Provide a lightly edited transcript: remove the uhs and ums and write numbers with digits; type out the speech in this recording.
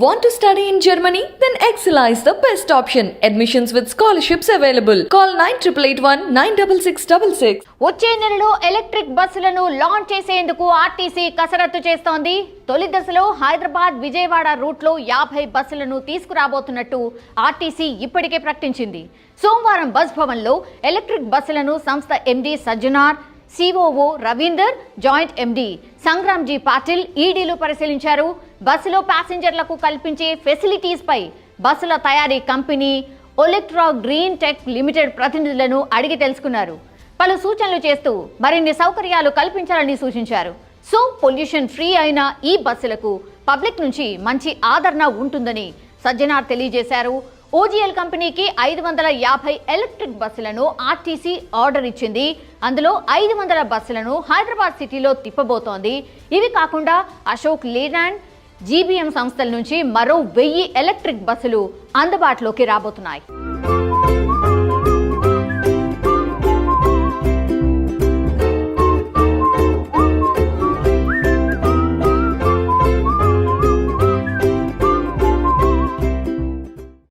Want to study in Germany? Then Excella is the best option. Admissions with scholarships available. Call 9881 96666. వచ్చే నెలలో electric బస్సులను launch చేసేందుకు RTC కసరత్తు చేస్తోంది. తొలి దశలో హైదరాబాద్ విజయవాడ రూట్లో 50 బస్సులను తీసుకురాబోతున్నట్టు ఆర్టీసీ ఇప్పటికే ప్రకటించింది. సోమవారం బస్ భవన్లో ఎలక్ట్రిక్ బస్సులను సంస్థ MD Sajjanar, COO Ravinder, joint MD సంగ్రామ్జీ పాటిల్ ఈడీలు పరిశీలించారు. బస్సులో ప్యాసింజర్లకు కల్పించే ఫెసిలిటీస్ పై బస్సుల తయారీ company Olectra green tech limited ప్రతినిధులను అడిగి తెలుసుకున్నారు. పలు సూచనలు చేస్తూ మరిన్ని సౌకర్యాలు కల్పించాలని సూచించారు. సో పొల్యూషన్ ఫ్రీ అయిన ఈ బస్సులకు పబ్లిక్ నుంచి మంచి ఆదరణ ఉంటుందని సజ్జనార్ తెలియజేశారు. ఓజీఎల్ కంపెనీకి 550 ఎలక్ట్రిక్ బస్సులను ఆర్టీసీ ఆర్డర్ ఇచ్చింది. అందులో 500 బస్సులను హైదరాబాద్ సిటీలో తిప్పబోతోంది. ఇవి కాకుండా అశోక్ లేలాండ్, జీబీఎం సంస్థల నుంచి మరో 1000 ఎలక్ట్రిక్ బస్సులు అందుబాటులోకి రాబోతున్నాయి.